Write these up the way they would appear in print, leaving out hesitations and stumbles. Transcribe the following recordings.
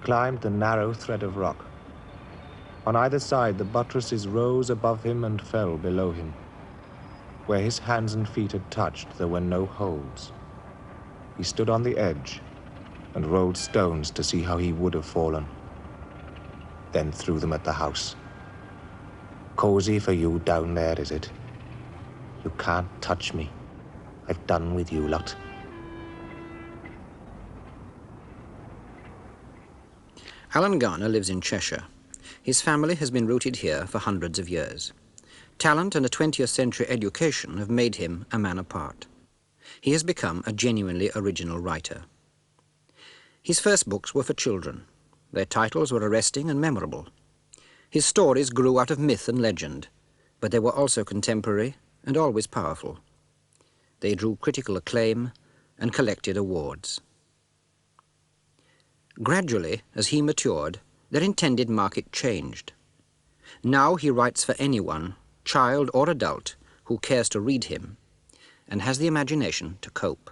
climbed the narrow thread of rock. On either side, the buttresses rose above him and fell below him. Where his hands and feet had touched, there were no holds. He stood on the edge and rolled stones to see how he would have fallen, then threw them at the house. Cozy for you down there, is it? You can't touch me. I've done with you lot. Alan Garner lives in Cheshire. His family has been rooted here for hundreds of years. Talent and a 20th century education have made him a man apart. He has become a genuinely original writer. His first books were for children. Their titles were arresting and memorable. His stories grew out of myth and legend, but they were also contemporary and always powerful. They drew critical acclaim and collected awards. Gradually, as he matured, their intended market changed. Now he writes for anyone, child or adult, who cares to read him and has the imagination to cope.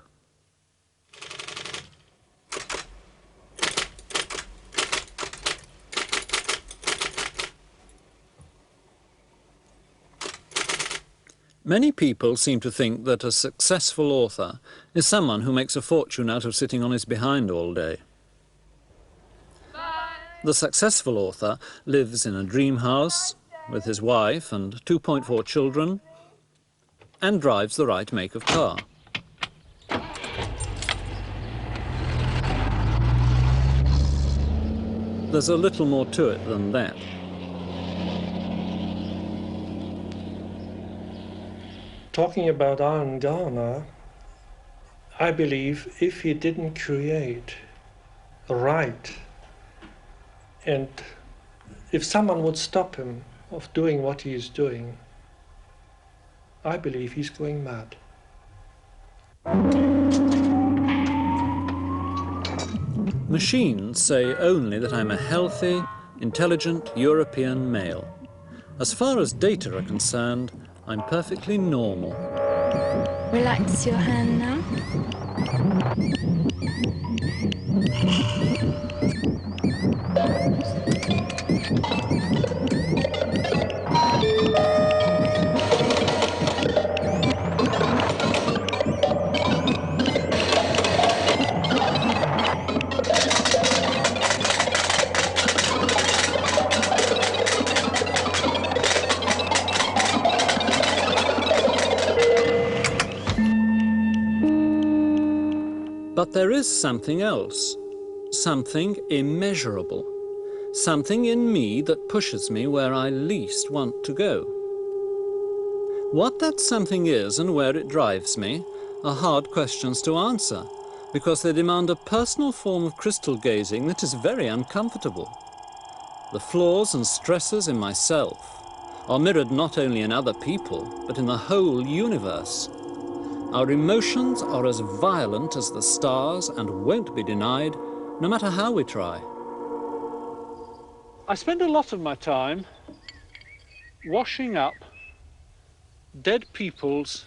Many people seem to think that a successful author is someone who makes a fortune out of sitting on his behind all day. The successful author lives in a dream house with his wife and 2.4 children and drives the right make of car. There's a little more to it than that. Talking about Alan Garner, I believe if he didn't create, write, and if someone would stop him of doing what he is doing, I believe he's going mad. Machines say only that I'm a healthy, intelligent European male. As far as data are concerned, I'm perfectly normal. Relax your hand now. But there is something else, something immeasurable, something in me that pushes me where I least want to go. What that something is and where it drives me are hard questions to answer, because they demand a personal form of crystal gazing that is very uncomfortable. The flaws and stresses in myself are mirrored not only in other people, but in the whole universe. Our emotions are as violent as the stars and won't be denied, no matter how we try. I spend a lot of my time washing up dead people's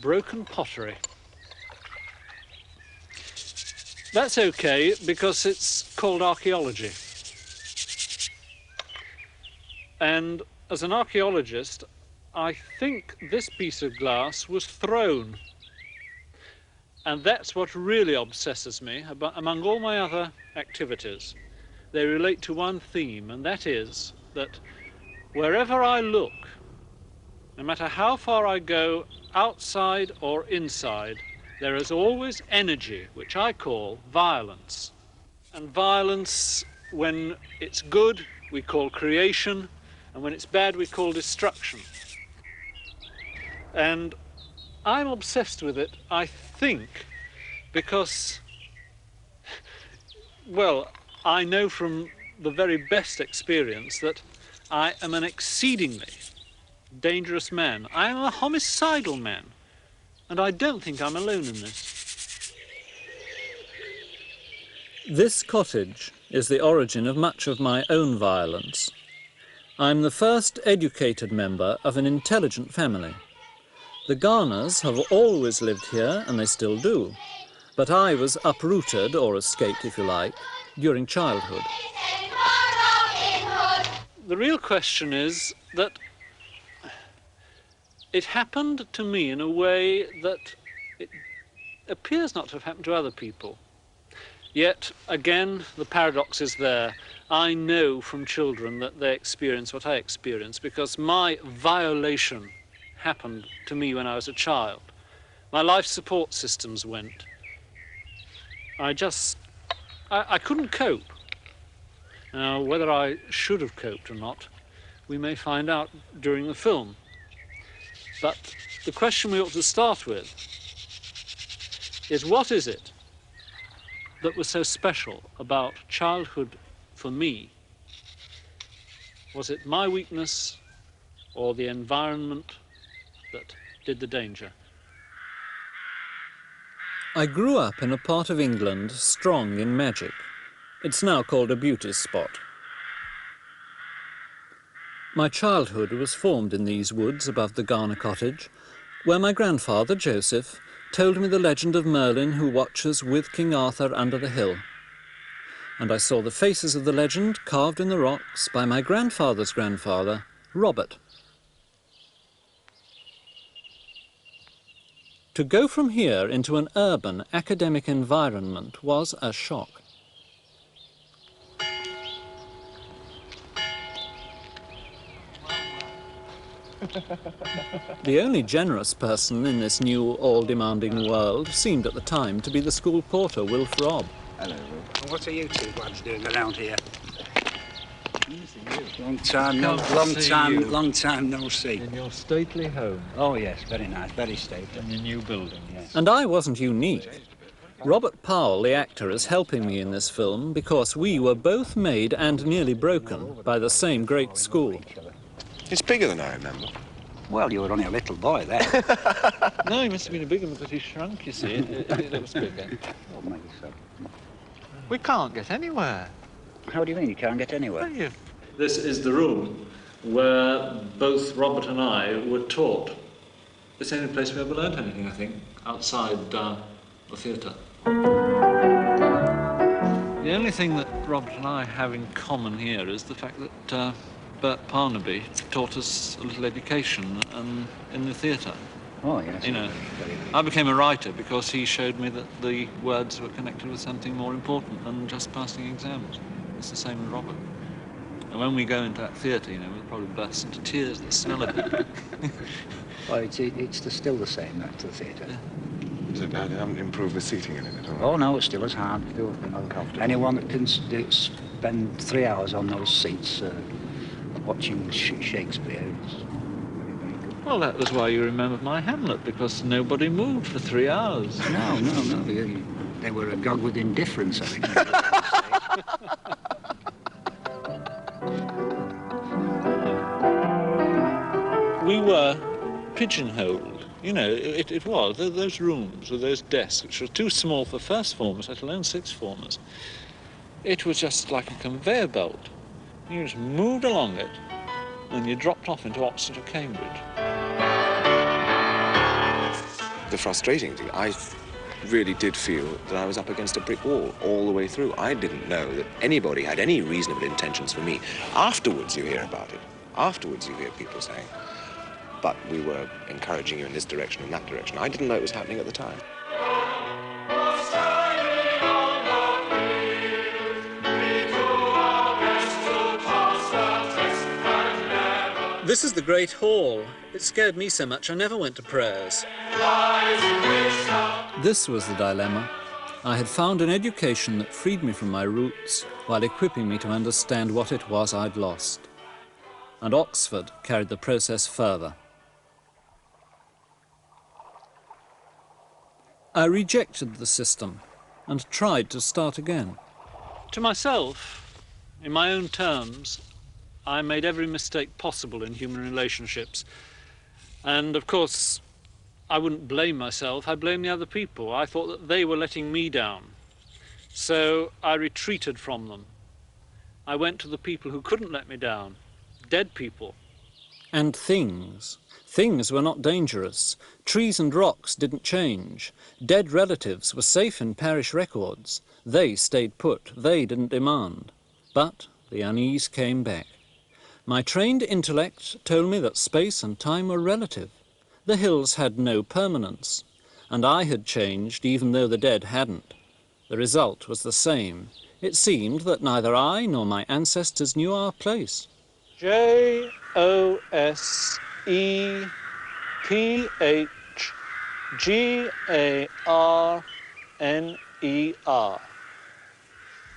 broken pottery. That's okay because it's called archaeology. And as an archaeologist, I think this piece of glass was thrown. And that's what really obsesses me among all my other activities. They relate to one theme, and that is that wherever I look, no matter how far I go, outside or inside, there is always energy, which I call violence. And violence, when it's good, we call creation, and when it's bad, we call destruction. And I'm obsessed with it, I think, because, well, I know from the very best experience that I am an exceedingly dangerous man. I am a homicidal man, and I don't think I'm alone in this. This cottage is the origin of much of my own violence. I'm the first educated member of an intelligent family. The Garners have always lived here, and they still do. But I was uprooted, or escaped if you like, during childhood. The real question is that it happened to me in a way that it appears not to have happened to other people. Yet, again, the paradox is there. I know from children that they experience what I experience because my violation happened to me when I was a child. My life support systems went. I couldn't cope. Now, whether I should have coped or not, we may find out during the film. But the question we ought to start with is, what is it that was so special about childhood for me? Was it my weakness or the environment that did the danger? I grew up in a part of England strong in magic. It's now called a beauty spot. My childhood was formed in these woods above the Garner cottage, where my grandfather, Joseph, told me the legend of Merlin who watches with King Arthur under the hill. And I saw the faces of the legend carved in the rocks by my grandfather's grandfather, Robert. To go from here into an urban academic environment was a shock. The only generous person in this new, all-demanding world seemed at the time to be the school porter, Wilf Robb. Hello, Will. What are you two lads doing around here? Long time no see. In your stately home. Oh yes, very nice, very stately. In your new building. Yes. And I wasn't unique. Robert Powell, the actor, is helping me in this film because we were both made and nearly broken by the same great school. It's bigger than I remember. Well, you were only a little boy then. No, he must have been a big one because he shrunk, you see. It looks bigger. Oh, maybe so. We can't get anywhere. How do you mean you can't get anywhere? This is the room where both Robert and I were taught. It's the only place we ever learned anything, I think, outside the theatre. The only thing that Robert and I have in common here is the fact that Bert Parnaby taught us a little education in the theatre. Oh, yes. You know, I became a writer because he showed me that the words were connected with something more important than just passing exams. It's the same with Robert. And when we go into that theatre, you know, we'll probably burst into tears, the smell of it. Well, it's still the same, that, to the theatre. Yeah. Is it bad? They haven't improved the seating in it at all? Oh, no, it's still as hard. Still uncomfortable. Anyone that can spend 3 hours on those seats watching Shakespeare, it's very good. Well, that was why you remembered my Hamlet, because nobody moved for 3 hours. No. They were agog with indifference, I think. We were pigeonholed. You know, it was. Those rooms with those desks, which were too small for first formers, let alone sixth formers. It was just like a conveyor belt. You just moved along it, and you dropped off into Oxford or Cambridge. The frustrating thing, I really did feel that I was up against a brick wall all the way through. I didn't know that anybody had any reasonable intentions for me. Afterwards, you hear about it. Afterwards, you hear people saying, but we were encouraging you in this direction and that direction. I didn't know it was happening at the time. This is the Great Hall. It scared me so much I never went to prayers. This was the dilemma. I had found an education that freed me from my roots while equipping me to understand what it was I'd lost. And Oxford carried the process further. I rejected the system and tried to start again. To myself, in my own terms, I made every mistake possible in human relationships. And of course, I wouldn't blame myself, I blamed the other people. I thought that they were letting me down. So I retreated from them. I went to the people who couldn't let me down, dead people. And things. Things were not dangerous. Trees and rocks didn't change. Dead relatives were safe in parish records. They stayed put. They didn't demand. But the unease came back. My trained intellect told me that space and time were relative. The hills had no permanence. And I had changed even though the dead hadn't. The result was the same. It seemed that neither I nor my ancestors knew our place. Joseph-Garner.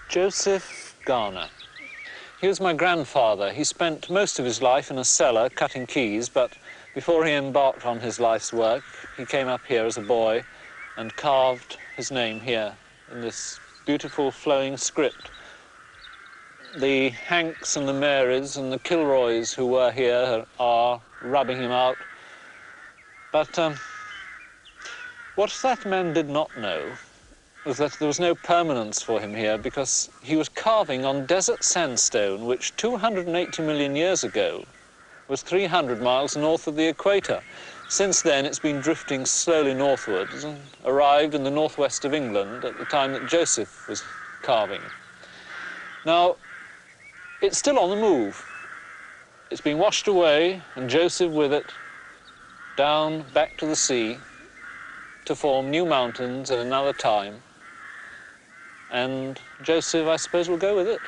Joseph Garner. He was my grandfather. He spent most of his life in a cellar cutting keys, but before he embarked on his life's work, he came up here as a boy and carved his name here in this beautiful flowing script. The Hanks and the Marys and the Kilroys who were here are rubbing him out. But what that man did not know was that there was no permanence for him here, because he was carving on desert sandstone which 280 million years ago was 300 miles north of the equator. Since then it's been drifting slowly northwards and arrived in the northwest of England at the time that Joseph was carving. Now, it's still on the move. It's been washed away, and Joseph with it, down back to the sea to form new mountains at another time. And Joseph, I suppose, will go with it.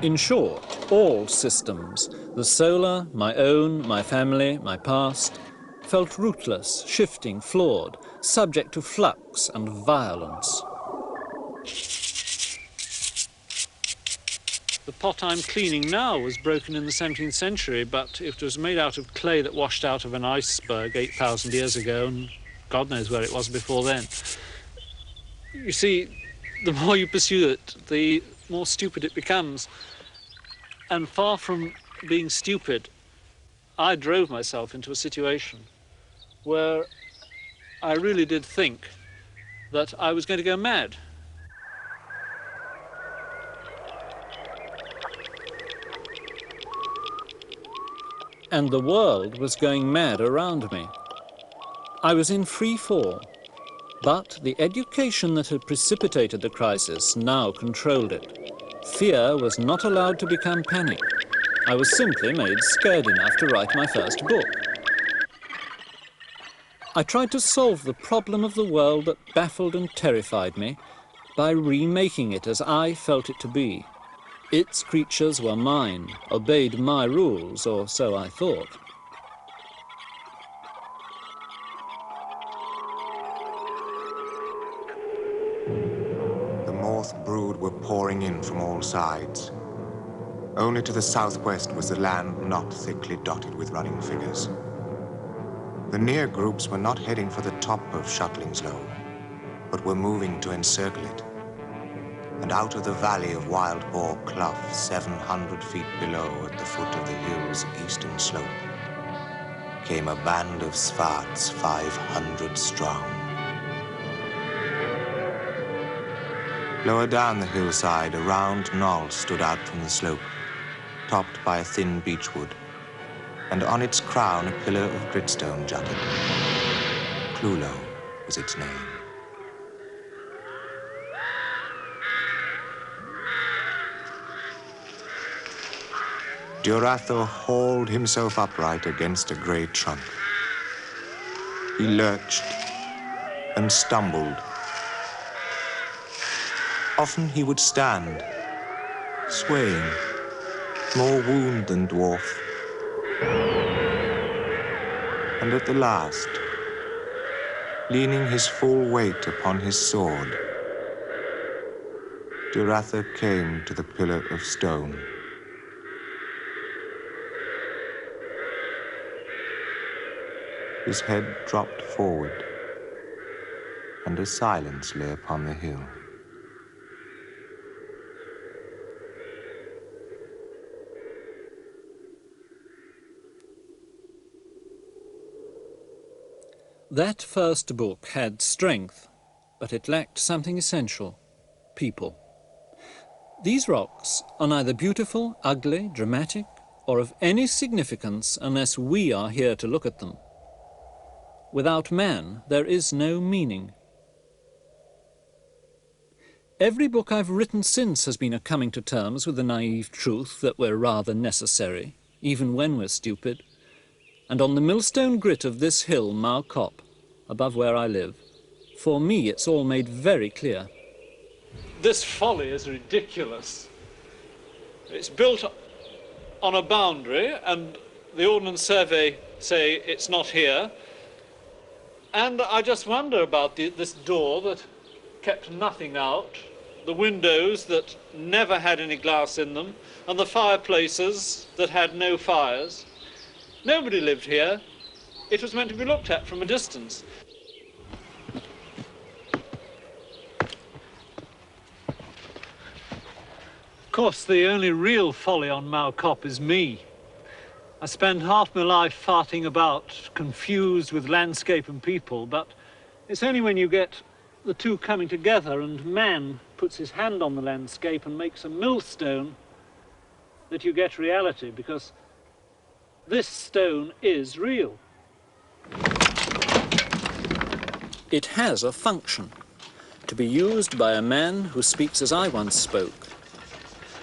In short, all systems, the solar, my own, my family, my past, felt rootless, shifting, flawed, subject to flux and violence. The pot I'm cleaning now was broken in the 17th century, but it was made out of clay that washed out of an iceberg 8,000 years ago, and God knows where it was before then. You see, the more you pursue it, the more stupid it becomes. And far from being stupid, I drove myself into a situation where I really did think that I was going to go mad. And the world was going mad around me. I was in free fall, but the education that had precipitated the crisis now controlled it. Fear was not allowed to become panic. I was simply made scared enough to write my first book. I tried to solve the problem of the world that baffled and terrified me by remaking it as I felt it to be. Its creatures were mine, obeyed my rules, or so I thought. The Morth brood were pouring in from all sides. Only to the southwest was the land not thickly dotted with running figures. The near groups were not heading for the top of Shuttlingslow, but were moving to encircle it. And out of the valley of Wild Boar Clough, 700 feet below at the foot of the hill's eastern slope, came a band of Svarts 500 strong. Lower down the hillside, a round knoll stood out from the slope, topped by a thin beechwood, and on its crown a pillar of gritstone jutted. Clulow was its name. Duratho hauled himself upright against a grey trunk. He lurched and stumbled. Often he would stand, swaying, more wound than dwarf. And at the last, leaning his full weight upon his sword, Duratho came to the pillar of stone. His head dropped forward, and a silence lay upon the hill. That first book had strength, but it lacked something essential: people. These rocks are neither beautiful, ugly, dramatic, or of any significance unless we are here to look at them. Without man, there is no meaning. Every book I've written since has been a coming to terms with the naive truth that we're rather necessary, even when we're stupid. And on the millstone grit of this hill, Mao Cop, above where I live, for me it's all made very clear. This folly is ridiculous. It's built on a boundary, and the Ordnance Survey say it's not here. And I just wonder about this door that kept nothing out, the windows that never had any glass in them, and the fireplaces that had no fires. Nobody lived here. It was meant to be looked at from a distance. Of course, the only real folly on Mao Cop is me. I spend half my life farting about, confused with landscape and people, but it's only when you get the two coming together and man puts his hand on the landscape and makes a millstone that you get reality, because this stone is real. It has a function, to be used by a man who speaks as I once spoke.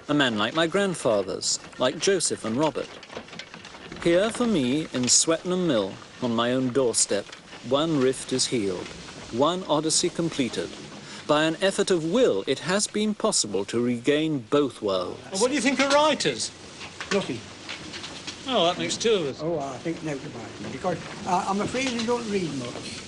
A man like my grandfathers, like Joseph and Robert. Here for me, in Swettenham Mill, on my own doorstep, one rift is healed, one odyssey completed. By an effort of will, it has been possible to regain both worlds. And what do you think of writers? Nothing. Oh, that makes two of us. Oh, I think never mind, because I'm afraid I don't read much.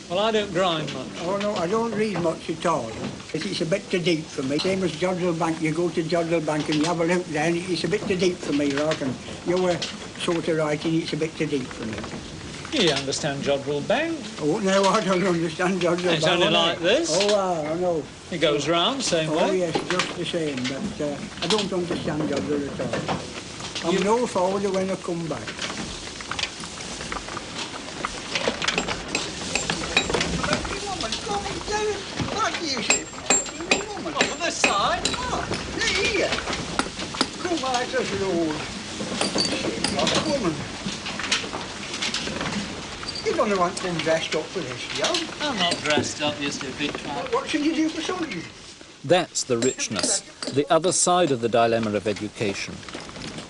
Well, I don't grind much. Oh, no, I don't read much at all. It's a bit too deep for me. Same as Dazzle Bank, you go to Dazzle Bank and you have a look there, and it's a bit too deep for me, right? And your sort of writing, it's a bit too deep for me. You understand Jodrell Bank? Oh, no, I don't understand Dazzle Bank. It's only like this. Oh, I know. It goes round, same way. Oh, yes, just the same, but I don't understand Dazzle at all. I'm no forward when I come back. Oh, on this side? Oh, here. Come on, this road. Woman. You don't want to come dressed up for this, yeah? I'm not dressed up, you stupid twat. What should you do for something? That's the richness, the other side of the dilemma of education.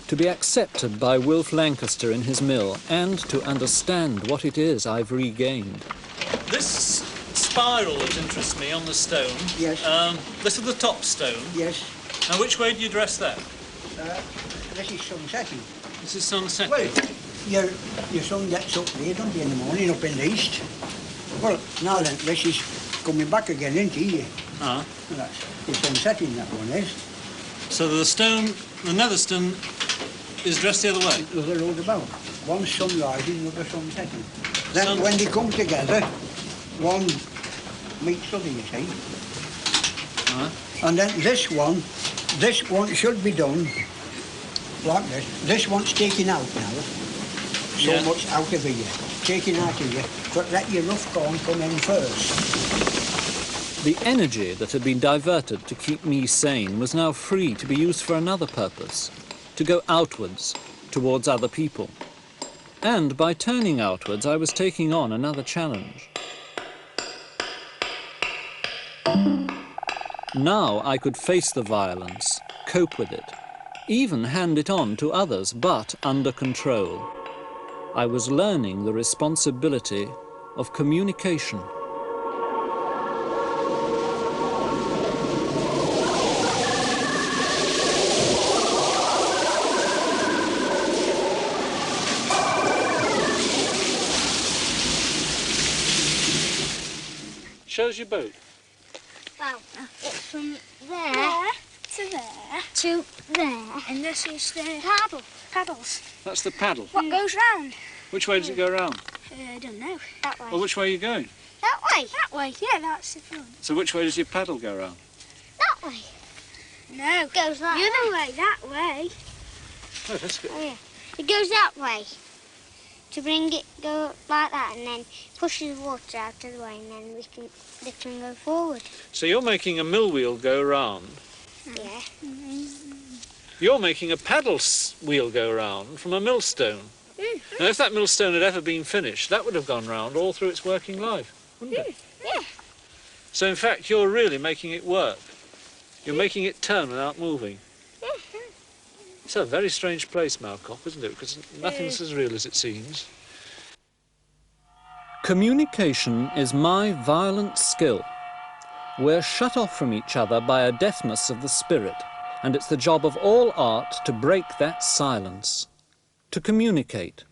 To be accepted by Wilf Lancaster in his mill, and to understand what it is I've regained. This spiral that interests me on the stone. Yes. This is the top stone. Yes. Now, which way do you dress that? This is sunsetting. This is sunset. Well, your sun gets up there, don't you, in the morning, up in the east. Well, now then, this is coming back again, isn't it? Ah. Well, that's the sunsetting, that one is. So the stone, the nether stone, is dressed the other way? The other road about. One sun rising, another sun setting. Then when they come together, one meets the other, you see. And then this one should be done like this. This one's taken out now. So much out of here. Taken out of here. But let your rough corn come in first. The energy that had been diverted to keep me sane was now free to be used for another purpose, to go outwards, towards other people. And by turning outwards, I was taking on another challenge. Now I could face the violence, cope with it, even hand it on to others, but under control. I was learning the responsibility of communication. Shows your boat. Well, it's from there to there to there. And this is the paddles. That's the paddle. What goes round? Which way does it go round? I don't know. That way. Well, which way are you going? That way. That way. Yeah, that's the front. So which way does your paddle go round? That way. No. It goes that way. The other way. That way. Oh, that's good. Oh, yeah. It goes that way. To bring it, go like that, and then pushes the water out of the way, and then they can go forward. So you're making a mill wheel go round. Yeah. You're making a paddle wheel go round from a millstone. Now, if that millstone had ever been finished, that would have gone round all through its working life, wouldn't it? Yeah. So, in fact, you're really making it work. You're making it turn without moving. It's a very strange place, Malcock, isn't it? Because nothing's as real as it seems. Communication is my violent skill. We're shut off from each other by a deafness of the spirit, and it's the job of all art to break that silence, to communicate.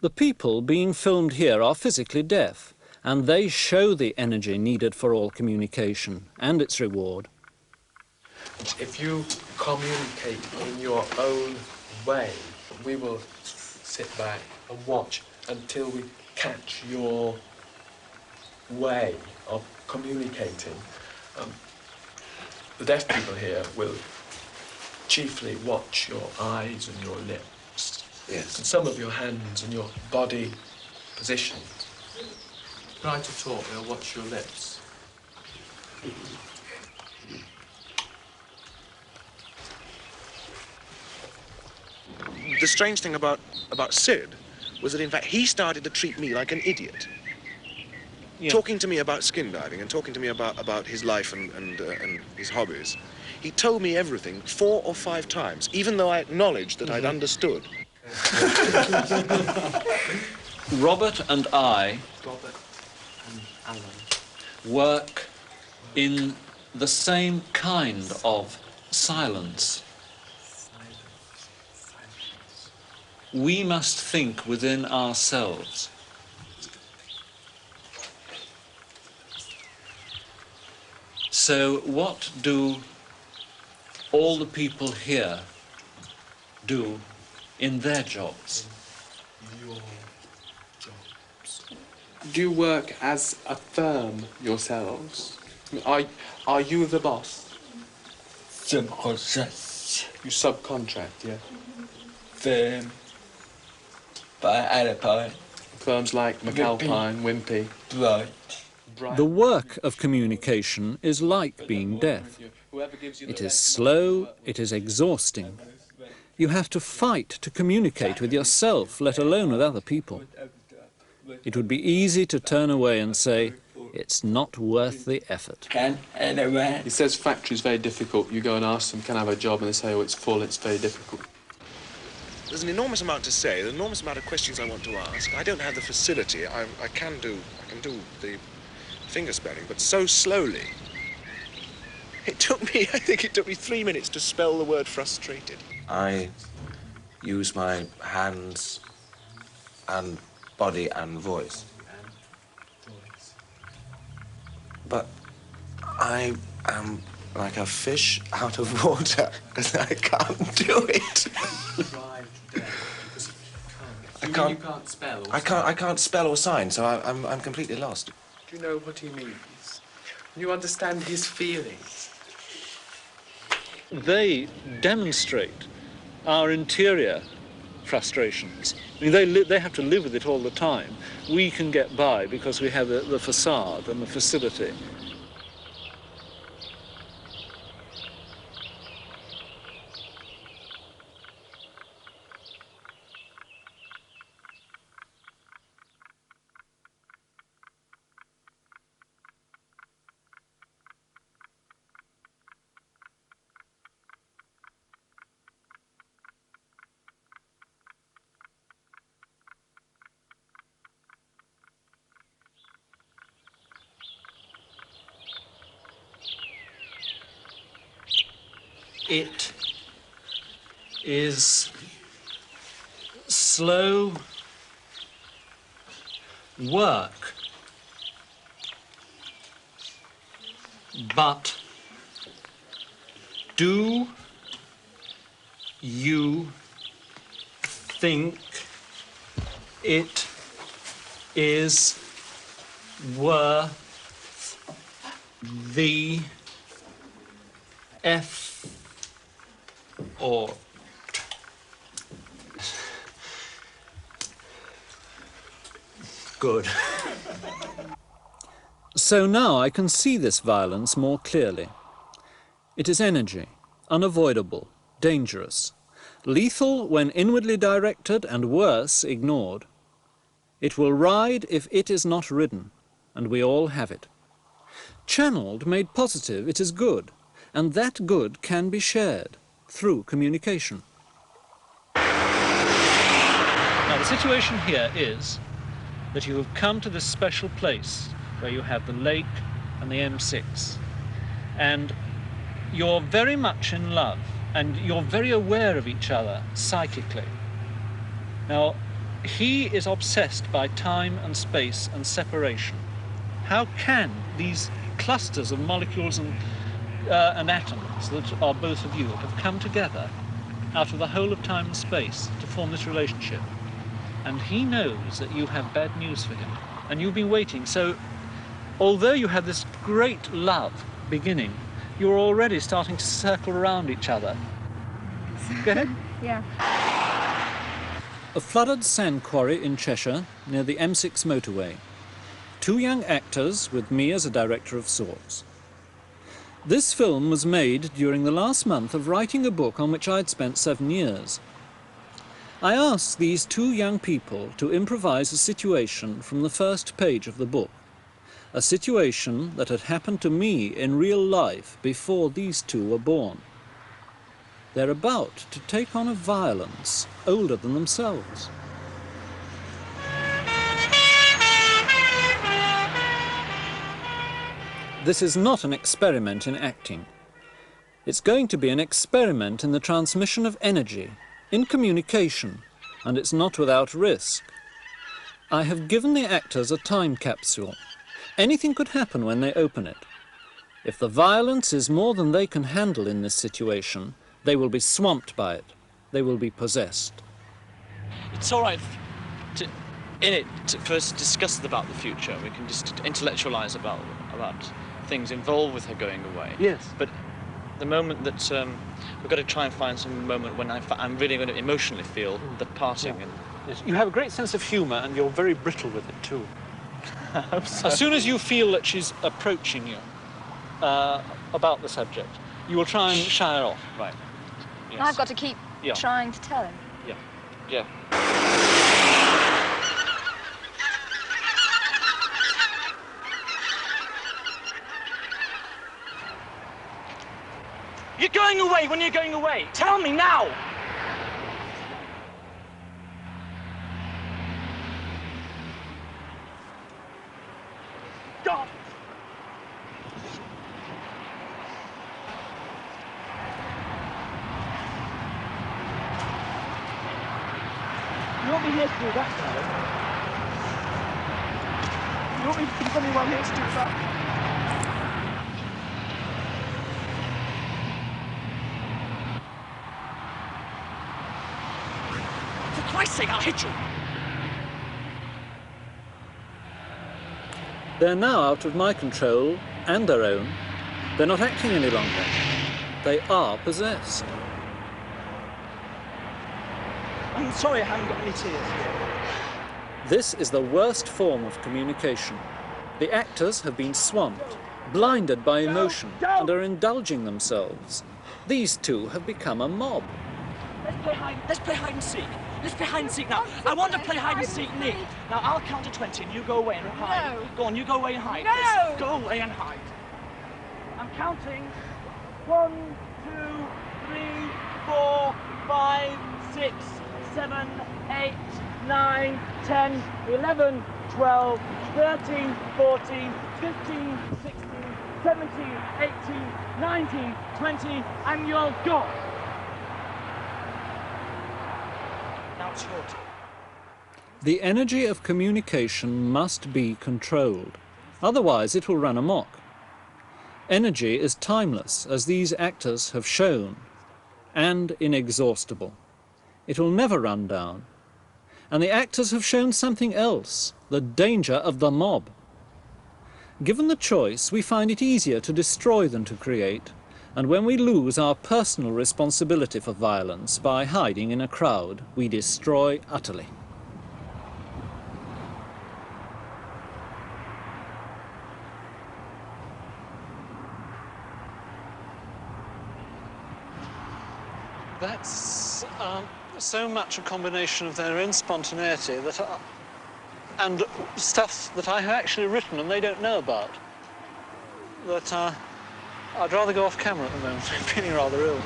The people being filmed here are physically deaf, and they show the energy needed for all communication and its reward. If you communicate in your own way, we will sit back and watch until we catch your way of communicating. The deaf people here will chiefly watch your eyes and your lips. Yes. And some of your hands and your body positions. Try to talk, they'll watch your lips. The strange thing about Sid was that, in fact, he started to treat me like an idiot. Yeah. Talking to me about skin diving and talking to me about his life and his hobbies. He told me everything 4 or 5 times, even though I acknowledged that I'd understood. Robert and I Alan, work in the same kind of silence. We must think within ourselves. So what do all the people here do in their jobs? your jobs. Do you work as a firm yourselves? Are you the boss? Subcontract. You subcontract, yeah? Firm. By APPELT. Firms like McAlpine, Wimpy. Right. The work of communication is like being deaf. It is slow, it is exhausting. You have to fight to communicate with yourself, let alone with other people. It would be easy to turn away and say, it's not worth the effort. He says factory's very difficult. You go and ask them, can I have a job? And they say, oh, it's full, it's very difficult. There's an enormous amount to say, an enormous amount of questions I want to ask. I don't have the facility. I can do the finger spelling, but so slowly. I think it took me 3 minutes to spell the word frustrated. I use my hands and body and voice. But I am like a fish out of water, because I can't do it. You can't spell or I can't spell or sign, so I'm completely lost. Do you know what he means? You understand his feelings. They demonstrate our interior frustrations. I mean, they have to live with it all the time. We can get by because we have the facade and the facility. It is slow work, but do you think it is were the F or good. So now I can see this violence more clearly. It is energy, unavoidable, dangerous, lethal when inwardly directed and worse, ignored. It will ride if it is not ridden, and we all have it. Channeled, made positive, it is good, and that good can be shared through communication. Now the situation here is that you have come to this special place where you have the lake and the M6, and you're very much in love, and you're very aware of each other psychically. Now, he is obsessed by time and space and separation. How can these clusters of molecules and atoms that are both of you have come together out of the whole of time and space to form this relationship? And he knows that you have bad news for him, and you've been waiting. So, although you have this great love beginning, you're already starting to circle around each other. Go ahead. Yeah. A flooded sand quarry in Cheshire, near the M6 motorway. 2 young actors, with me as a director of sorts. This film was made during the last month of writing a book on which I'd spent 7 years. I asked these 2 young people to improvise a situation from the first page of the book. A situation that had happened to me in real life before these 2 were born. They're about to take on a violence older than themselves. This is not an experiment in acting. It's going to be an experiment in the transmission of energy, in communication, and it's not without risk. I have given the actors a time capsule. Anything could happen when they open it. If the violence is more than they can handle in this situation, they will be swamped by it. They will be possessed. It's all right for us to discuss about the future. We can just intellectualize about things involved with her going away. Yes. But the moment that we've got to try and find some moment when I'm really going to emotionally feel the parting. Yeah. And yes. You have a great sense of humour, and you're very brittle with it too. I hope so. As soon as you feel that she's approaching you about the subject, you will try and shy her off. Right. Yes. I've got to keep trying to tell him. Yeah. Yeah. You're going away when you're going away. Tell me now. God. You want me here to do that, darling? You want me to be anyone here to do that? For Christ's sake, I'll hit you! They're now out of my control and their own. They're not acting any longer. They are possessed. I'm sorry I haven't got any tears. This is the worst form of communication. The actors have been swamped, blinded by emotion, and are indulging themselves. These 2 have become a mob. Let's play hide and seek. Let's play hide and seek now. I want to play hide and seek, Nick. Now I'll count to 20 and you go away and hide. No. Go on, you go away and hide. No. Yes, go away and hide. I'm counting. 1, 2, 3, 4, 5, 6, 7, 8, 9, 10, 11, 12, 13, 14, 15, 16, 17, 18, 19, 20, and you're gone. Now it's your turn. The energy of communication must be controlled. Otherwise, it will run amok. Energy is timeless, as these actors have shown, and inexhaustible. It will never run down. And the actors have shown something else. the danger of the mob. Given the choice, we find it easier to destroy than to create, and when we lose our personal responsibility for violence by hiding in a crowd, we destroy utterly. That's so much a combination of their own spontaneity that and stuff that I have actually written and they don't know about, that I'd rather go off camera at the moment. I'm feeling rather ill.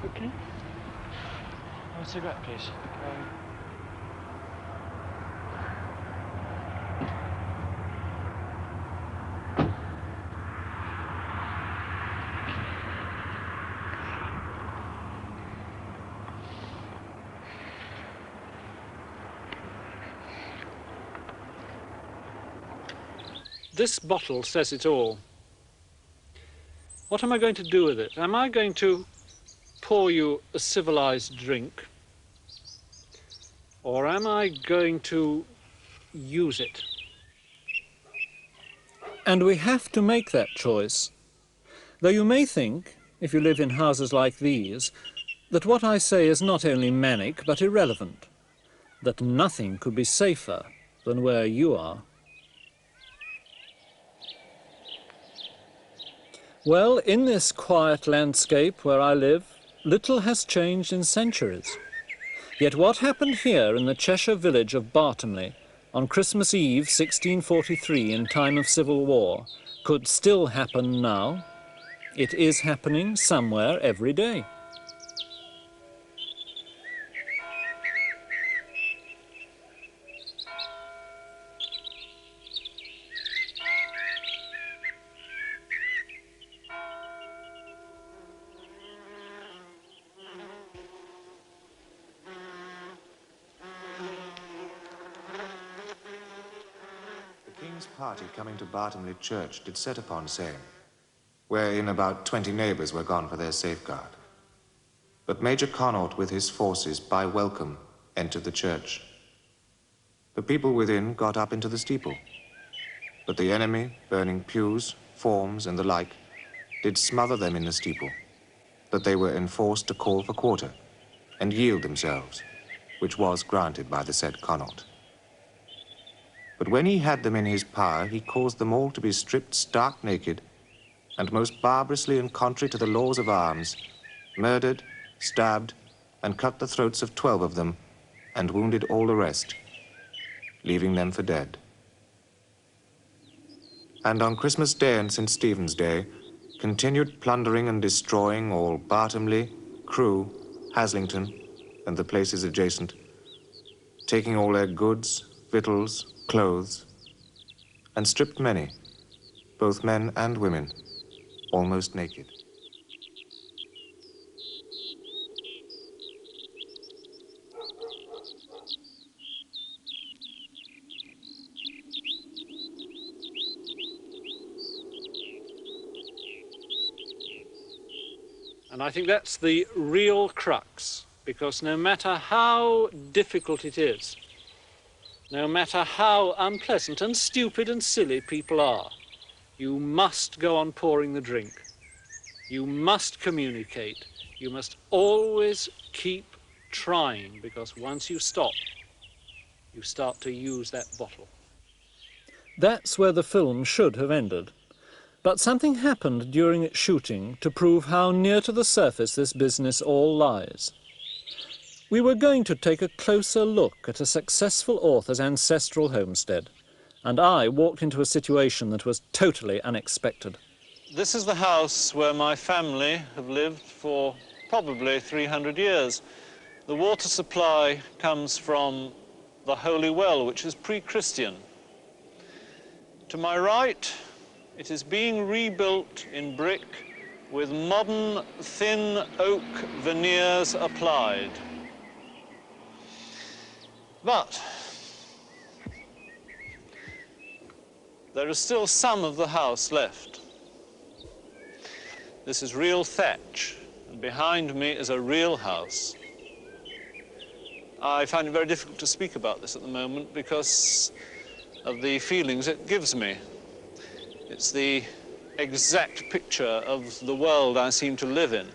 Okay. Have a cigarette, please. This bottle says it all. What am I going to do with it? Am I going to pour you a civilized drink? Or am I going to use it? And we have to make that choice. Though you may think, if you live in houses like these, that what I say is not only manic but irrelevant, that nothing could be safer than where you are. Well, in this quiet landscape where I live, little has changed in centuries. Yet what happened here in the Cheshire village of Bartomley on Christmas Eve 1643 in time of civil war could still happen now. It is happening somewhere every day. Party coming to Bartomley Church did set upon saying, wherein about 20 neighbours were gone for their safeguard. But Major Connaught with his forces by welcome entered the church. The people within got up into the steeple, but the enemy, burning pews, forms, and the like, did smother them in the steeple, that they were enforced to call for quarter, and yield themselves, which was granted by the said Connaught. But when he had them in his power, he caused them all to be stripped stark naked, and most barbarously and contrary to the laws of arms, murdered, stabbed, and cut the throats of 12 of them, and wounded all the rest, leaving them for dead. And on Christmas Day and St. Stephen's Day, continued plundering and destroying all Bartomley, Crewe, Haslington, and the places adjacent, taking all their goods, victuals, clothes, and stripped many, both men and women, almost naked. And I think that's the real crux, because no matter how difficult it is, no matter how unpleasant and stupid and silly people are, you must go on pouring the drink. You must communicate. You must always keep trying, because once you stop, you start to use that bottle. That's where the film should have ended. But something happened during its shooting to prove how near to the surface this business all lies. We were going to take a closer look at a successful author's ancestral homestead, and I walked into a situation that was totally unexpected. This is the house where my family have lived for probably 300 years. The water supply comes from the Holy Well, which is pre-Christian. To my right, it is being rebuilt in brick with modern thin oak veneers applied. But there is still some of the house left. This is real thatch, and behind me is a real house. I find it very difficult to speak about this at the moment because of the feelings it gives me. It's the exact picture of the world I seem to live in.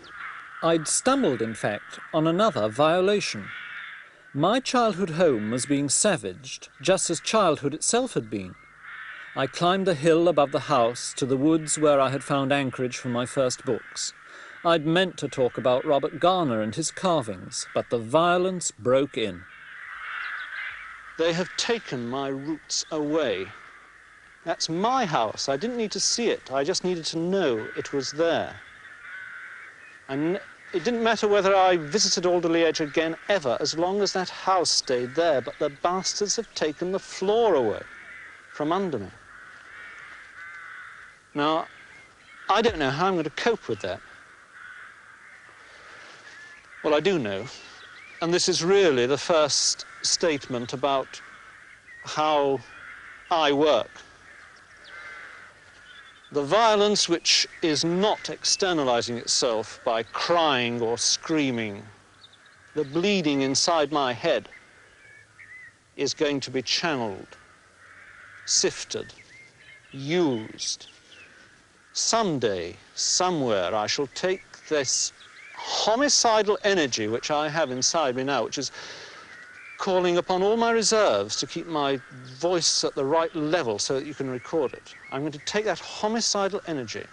I'd stumbled, in fact, on another violation. My childhood home was being savaged, just as childhood itself had been. I climbed the hill above the house to the woods where I had found anchorage for my first books. I'd meant to talk about Robert Garner and his carvings, but the violence broke in. They have taken my roots away. That's my house. I didn't need to see it. I just needed to know it was there. And it didn't matter whether I visited Alderley Edge again ever, as long as that house stayed there. But the bastards have taken the floor away from under me. Now, I don't know how I'm going to cope with that. Well, I do know, and this is really the first statement about how I work. The violence which is not externalizing itself by crying or screaming, the bleeding inside my head, is going to be channeled, sifted, used. Someday, somewhere, I shall take this homicidal energy which I have inside me now, which is calling upon all my reserves to keep my voice at the right level so that you can record it. I'm going to take that homicidal energy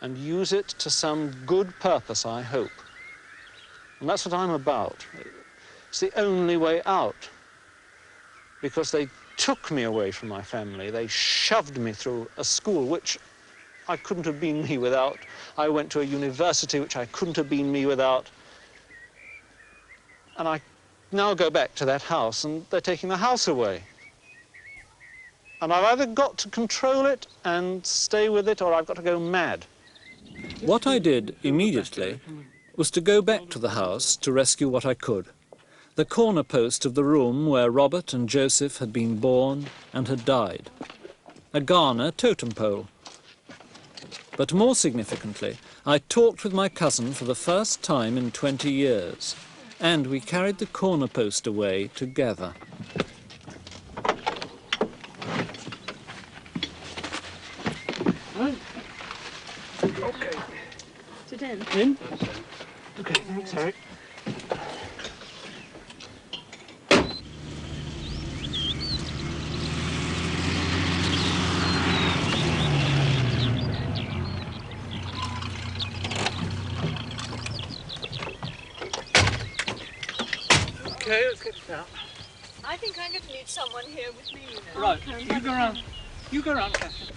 and use it to some good purpose, I hope. And that's what I'm about. It's the only way out. Because they took me away from my family. They shoved me through a school which I couldn't have been me without. I went to a university which I couldn't have been me without. And I now go back to that house and they're taking the house away. And I've either got to control it and stay with it, or I've got to go mad. What I did immediately was to go back to the house to rescue what I could. The corner post of the room where Robert and Joseph had been born and had died. A Garner totem pole. But more significantly, I talked with my cousin for the first time in 20 years, and we carried the corner post away together. Okay. Sit in. In? Okay, thanks, Harry. Okay, let's get it out. I think I'm going to need someone here with me, you know. Right, you go around. You go around, Catherine.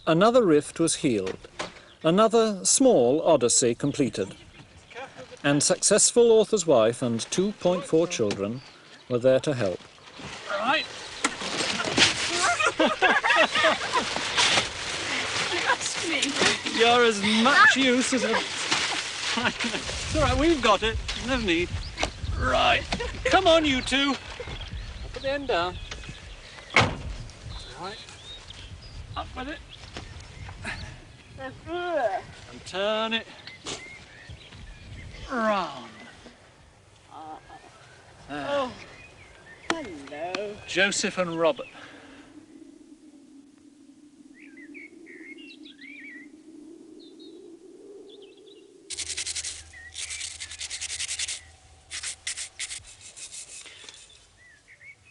Another rift was healed, another small odyssey completed, and successful author's wife and 2.4 children were there to help. All right. Trust me. You're as much use as a... It's all right, we've got it. No need. Right. Come on, you two. I'll put the end down. Right. Up with it. And turn it round. Oh, hello. Joseph and Robert.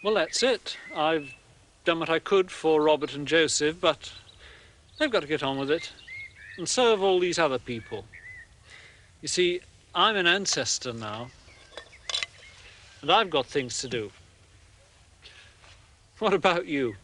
Well, that's it. I've done what I could for Robert and Joseph, but they've got to get on with it. And so have all these other people. You see, I'm an ancestor now, and I've got things to do. What about you?